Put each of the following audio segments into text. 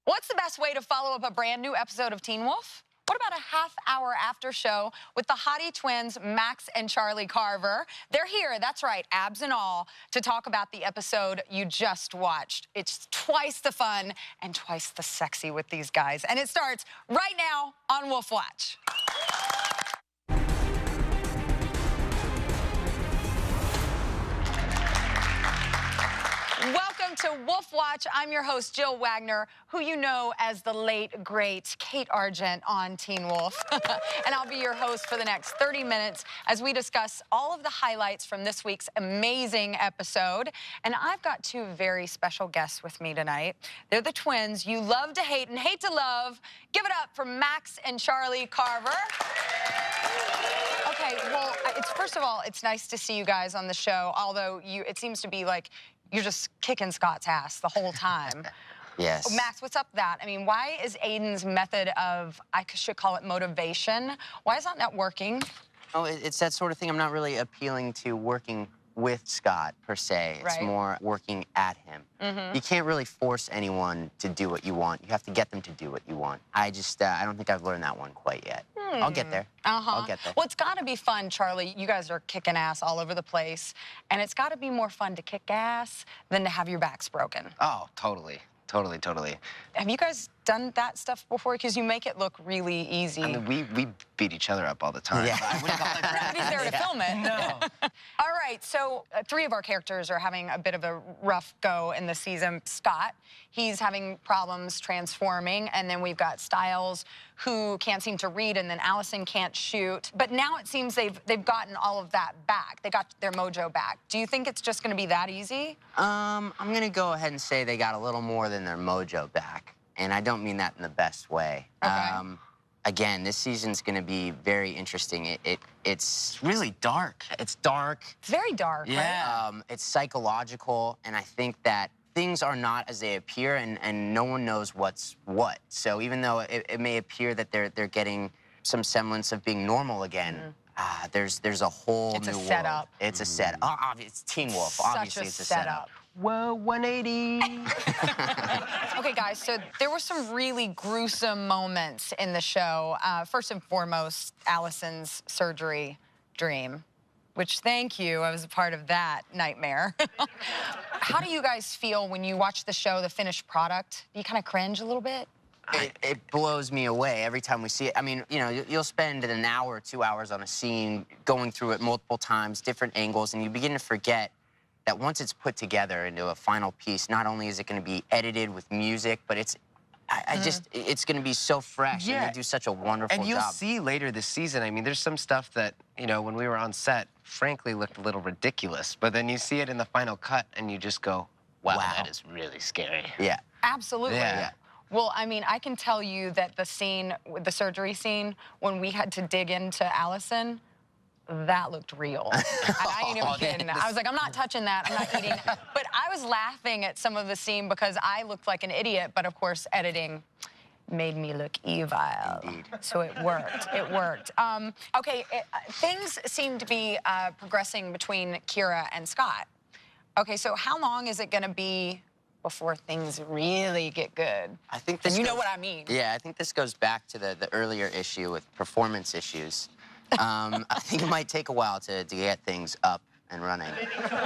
What's the best way to follow up a brand new episode of Teen Wolf? What about a half-hour after show with the hottie twins, Max and Charlie Carver? They're here, that's right, abs and all, to talk about the episode you just watched. It's twice the fun and twice the sexy with these guys. And it starts right now on Wolf Watch. Welcome to Wolf Watch. I'm your host, Jill Wagner, who you know as the late, great Kate Argent on Teen Wolf. And I'll be your host for the next 30 minutes as we discuss all of the highlights from this week's amazing episode. And I've got two very special guests with me tonight. They're the twins you love to hate and hate to love. Give it up for Max and Charlie Carver. Okay, well, first of all, it's nice to see you guys on the show, although it seems to be like you're just kicking Scott's ass the whole time. Yes. Max, what's up with that? I mean, why is Aiden's method of, I should call it motivation, why is that not working? Oh, it's that sort of thing. I'm not really appealing to working with Scott, per se. It's more working at him. You can't really force anyone to do what you want. You have to get them to do what you want. I don't think I've learned that one quite yet. I'll get there. I'll get there. Well, it's got to be fun, Charlie. You guys are kicking ass all over the place. And it's got to be more fun to kick ass than to have your backs broken. Oh, totally. Totally. Have you guys done that stuff before? Because you make it look really easy. I mean, we beat each other up all the time. Yeah. I wouldn't call it Nobody's there to film it. No. All right, so three of our characters are having a bit of a rough go in the season. Scott, he's having problems transforming, and then we've got Stiles, who can't seem to read, and then Allison can't shoot. But now it seems they've gotten all of that back. They got their mojo back. Do you think it's just going to be that easy? I'm going to go ahead and say they got a little more than their mojo back, and I don't mean that in the best way. Okay. Again, this season's going to be very interesting. It's really dark. It's dark. It's very dark, right? It's psychological, and I think that things are not as they appear, and no one knows what's what. So even though it may appear that they're getting some semblance of being normal again, there's a whole new world. It's a setup. It's a setup. It's Teen Wolf. Obviously, it's a setup. Whoa, 180. Okay, guys, so there were some really gruesome moments in the show. First and foremost, Allison's surgery dream, which, thank you, I was a part of that nightmare. How do you guys feel when you watch the show, the finished product? Do you kind of cringe a little bit? It blows me away every time we see it. I mean, you know, you'll spend an hour or 2 hours on a scene, going through it multiple times, different angles, and you begin to forget that once it's put together into a final piece, not only is it going to be edited with music, but it's going to be so fresh, and they do such a wonderful job. And you'll see later this season, I mean, there's some stuff that, you know, when we were on set, frankly looked a little ridiculous, but then you see it in the final cut, and you just go, wow. That is really scary. Yeah. Absolutely. Yeah. Well, I mean, I can tell you that the scene, the surgery scene, when we had to dig into Allison, that looked real. I ain't even kidding. I was like, I'm not touching that. I'm not eating that. But I was laughing at some of the scene because I looked like an idiot. But of course, editing made me look evil. Indeed. So it worked. It worked. Okay, things seem to be progressing between Kira and Scott. Okay, so how long is it going to be before things really get good? I think this. And you know what I mean. Yeah, I think this goes back to the earlier issue with performance issues. I think it might take a while to get things up and running,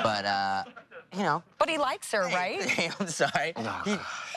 but you know. But he likes her, right? Hey, I'm sorry.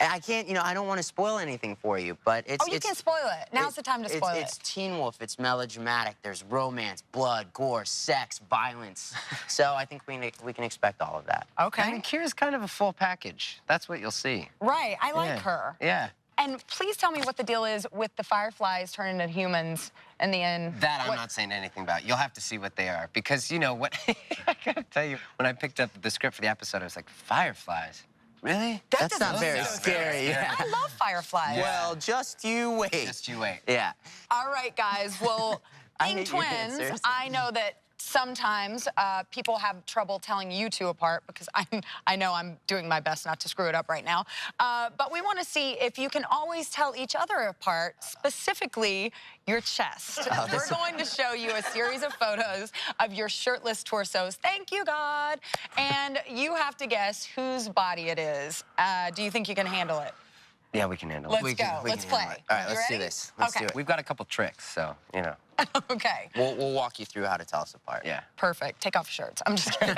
I can't. You know, I don't want to spoil anything for you, but it's. Oh, you can spoil it. Now's the time to spoil it. It's Teen Wolf. It's melodramatic. There's romance, blood, gore, sex, violence. So I think we can expect all of that. Okay. I mean, Kira's kind of a full package. That's what you'll see. Right. I like her. Yeah. And please tell me what the deal is with the Fireflies turning into humans in the end. That I'm not saying anything about. You'll have to see what they are. Because, you know, what I gotta tell you, when I picked up the script for the episode, I was like, Fireflies? Really? That's not very scary. Yeah. I love Fireflies. Well, just you wait. Just you wait. Yeah. All right, guys. Well, being twins, I know that sometimes people have trouble telling you two apart because I know I'm doing my best not to screw it up right now. But we want to see if you can always tell each other apart, specifically your chest. We're going to show you a series of photos of your shirtless torsos. Thank you, God. And you have to guess whose body it is. Do you think you can handle it? Yeah, we can handle Let's it. We go. can Let's handle play. it. All right, You let's do ready? this. Let's Okay. do it. We've got a couple tricks, so, you know. Okay. We'll walk you through how to tell us apart. Yeah. Perfect. Take off your shirts. I'm just kidding.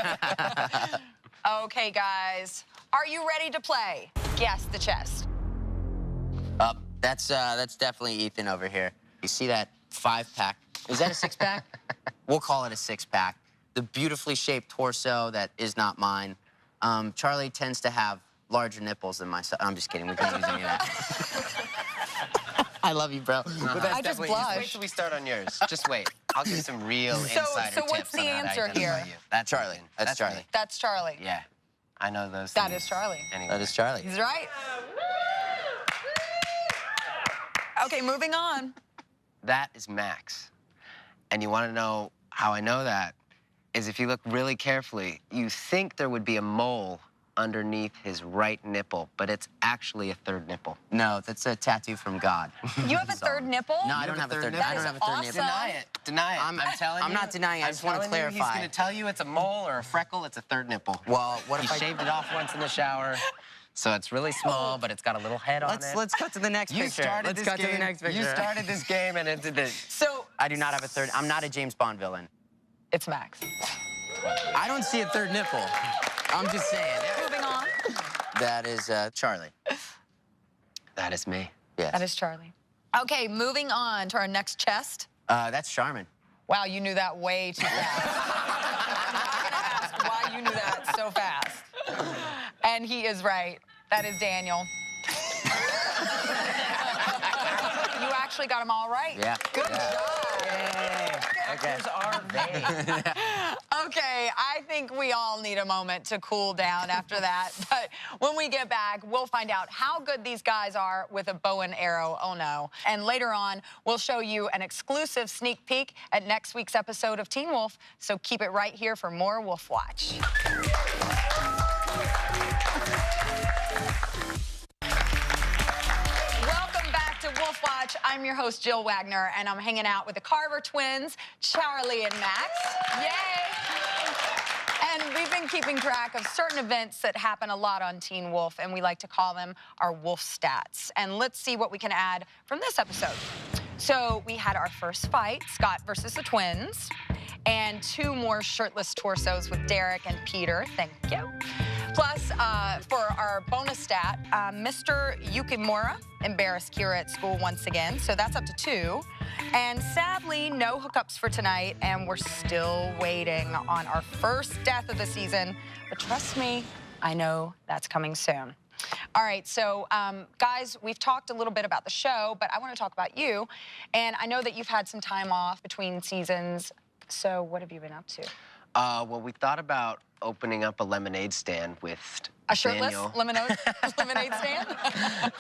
Okay, guys. Are you ready to play? Guess the chest. That's definitely Ethan over here. You see that 5-pack? Is that a 6-pack? We'll call it a 6-pack. The beautifully shaped torso that is not mine. Charlie tends to have larger nipples than myself. I'm just kidding. We can't use any of that. I love you, bro. But I just definitely- blushed. Wait till we start on yours. Just wait. I'll give you some real insider so what's tips the on how to answer identify here? you. That's Charlie. Ethan. That's Charlie. me. That's Charlie. Yeah. I know those That things. is Charlie. Anyway. That is Charlie. He's right. Okay, moving on. That is Max. And you want to know how I know that? Is if you look really carefully, you think there would be a mole underneath his right nipple, but it's actually a third nipple. No, that's a tattoo from God. You have a third nipple? No, I don't have a third nipple. I That don't is have a third awesome. nipple. Deny it. Deny it. I'm telling you. I'm not denying. I just want to He's clarify. going to tell you it's a mole or a freckle. It's a third nipple. Well, what He if I shaved it off once in the shower, so it's really small, but it's got a little head on it. Let's cut to the next You picture. started Let's this cut game. to the next picture. You started this game and it did this. So I do not have a third. I'm not a James Bond villain. it's Max. I don't see a third nipple. I'm just saying. Moving on. That is Charlie. That is me. Yes. That is Charlie. Okay, moving on to our next chest. That's Charmin. Wow, you knew that way too fast. I'm not gonna ask why you knew that so fast. And he is right. That is Daniel. You actually got them all right. Yeah. Good Yeah. job. Okay. are they? Okay, I think we all need a moment to cool down after that. But when we get back, we'll find out how good these guys are with a bow and arrow. Oh, no. And later on, we'll show you an exclusive sneak peek at next week's episode of Teen Wolf. So keep it right here for more Wolf Watch. Welcome back to Wolf Watch. I'm your host, Jill Wagner, and I'm hanging out with the Carver twins, Charlie and Max. Yay! And we've been keeping track of certain events that happen a lot on Teen Wolf, and we like to call them our Wolf stats. And let's see what we can add from this episode. So we had our first fight, Scott versus the twins, and 2 more shirtless torsos with Derek and Peter. Thank you. Plus, for our bonus stat, Mr. Yukimura embarrassed Kira at school once again, so that's up to 2. And sadly, no hookups for tonight, and we're still waiting on our first death of the season. But trust me, I know that's coming soon. All right, so guys, we've talked a little bit about the show, but I want to talk about you. And I know that you've had some time off between seasons, so what have you been up to? Well, we thought about opening up a lemonade stand with A shirtless Daniel. lemonade stand?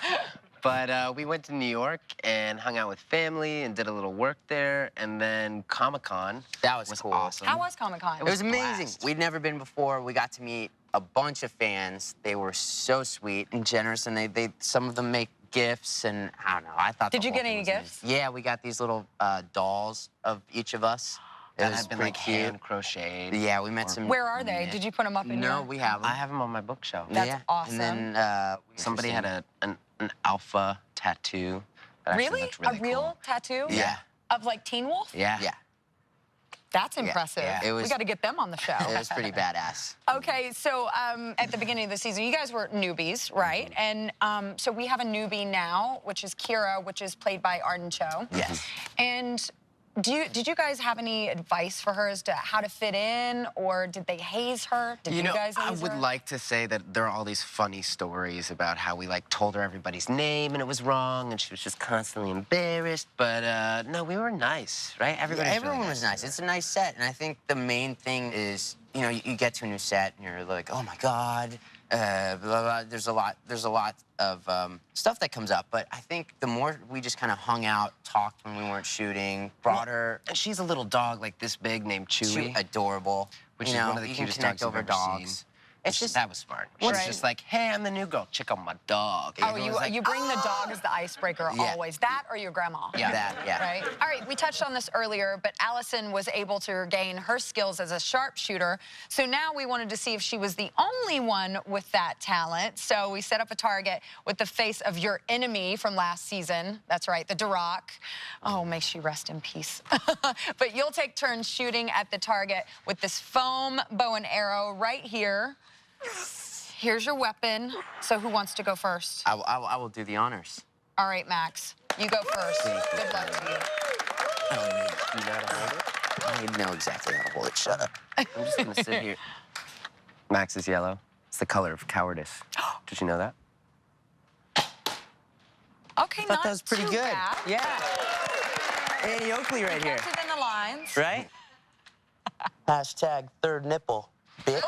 But we went to New York and hung out with family and did a little work there. And then Comic-Con That was cool. awesome. How was Comic-Con? It was a amazing. blast. We'd never been before. We got to meet a bunch of fans. They were so sweet and generous, and they some of them make gifts, and I don't know. I thought. Did the you whole get thing any was gifts? amazing. Yeah, we got these little dolls of each of us. It That was had been pretty like cute. hand crocheted. Yeah, we met or- some. Where are they? Did you put them up in No, your... we have them. I have them on my bookshelf. That's yeah. awesome. And then Somebody had an alpha tattoo. That actually Really? looked really A real cool. tattoo? Yeah. Of like Teen Wolf? Yeah. Yeah, That's impressive. yeah. It We was- got to get them on the show. it was pretty badass. Okay, so at the beginning of the season, you guys were newbies, right? And so we have a newbie now, which is Kira, which is played by Arden Cho. Yes. And did you guys have any advice for her as to how to fit in, or did they haze her? Did you, know, guys I haze would her? like to say that there are all these funny stories about how we like told her everybody's name and it was wrong and she was just constantly embarrassed. But no, we were nice, right? Everybody. Everyone was nice. It's a nice set, and I think the main thing is, you know, you get to a new set and you're like, oh my God, blah, blah. There's a lot of stuff that comes up, but I think the more we just kind of hung out, talked when we weren't shooting, brought her. And she's a little dog like this big named Chewy. Adorable. Which you is know, one of the you cutest can connect dogs I've over ever dogs. seen. It's just that was smart. She's Right. just like, hey, I'm the new girl. Check out my dog. Oh, Everyone's like, you bring the dog as the icebreaker Yeah. always. That or your grandma. Yeah. that, yeah. Right. All right, we touched on this earlier, but Allison was able to gain her skills as a sharpshooter. So now we wanted to see if she was the only one with that talent. So we set up a target with the face of your enemy from last season. That's right, the Duroc. Oh, may she rest in peace. But you'll take turns shooting at the target with this foam bow and arrow right here. Here's your weapon. So who wants to go first? I will do the honors. All right, Max, you go first. Thank you. Good luck to you. you know how to hold it? I know exactly how to hold it. Shut up. I'm just gonna sit here. Max is yellow. It's the color of cowardice. Did you know that? Okay, I thought not that was pretty too good. bad. Yeah. Annie Oakley right here. Kept it in the lines. Right? Hashtag third nipple, bitch.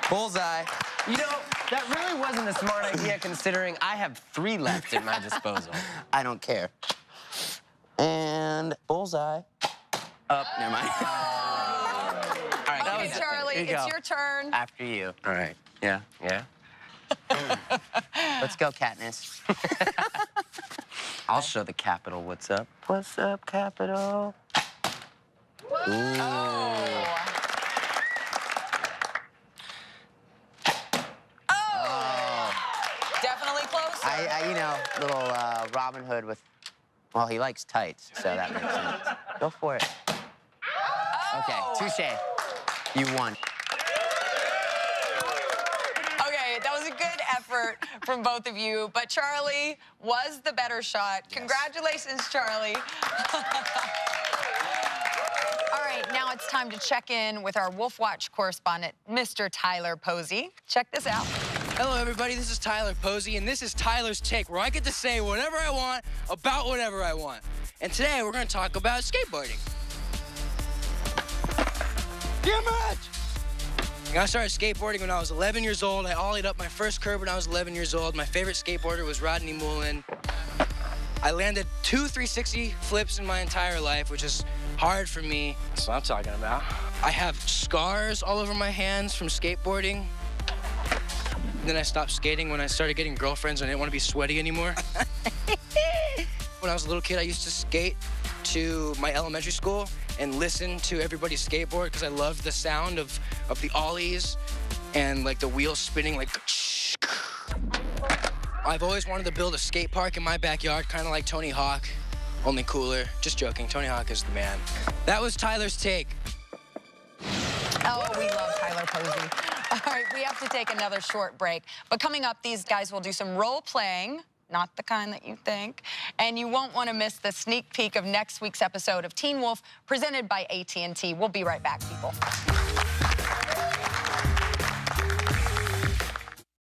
Bullseye. You know, that really wasn't a smart idea considering I have 3 left at my disposal. I don't care. And bullseye. Up, never mind. All right, Okay, Charlie, Here you it's go. your turn. After you. All right. Yeah. Yeah? Let's go, Katniss. I'll show the Capitol what's up. What's up, Capitol? Definitely closer. You know, little Robin Hood with, well, he likes tights, so that makes sense. Go for it. Okay, touche. You won. Okay, that was a good effort from both of you, but Charlie was the better shot. Congratulations, Charlie. All right, now it's time to check in with our Wolf Watch correspondent, Mr. Tyler Posey. Check this out. Hello, everybody. This is Tyler Posey, and this is Tyler's Take, where I get to say whatever I want about whatever I want. And today, we're going to talk about skateboarding. Damn it! I started skateboarding when I was 11 years old. I ollied up my first curb when I was 11 years old. My favorite skateboarder was Rodney Mullen. I landed 2 360 flips in my entire life, which is hard for me. That's what I'm talking about. I have scars all over my hands from skateboarding. Then I stopped skating when I started getting girlfriends and I didn't want to be sweaty anymore. When I was a little kid, I used to skate to my elementary school and listen to everybody skateboard because I loved the sound of the ollies and like the wheels spinning like. I've always wanted to build a skate park in my backyard, kind of like Tony Hawk, only cooler. Just joking, Tony Hawk is the man. That was Tyler's Take. Oh, we love Tyler Posey. All right, we have to take another short break. But coming up, these guys will do some role playing, not the kind that you think. And you won't want to miss the sneak peek of next week's episode of Teen Wolf, presented by AT&T. We'll be right back, people.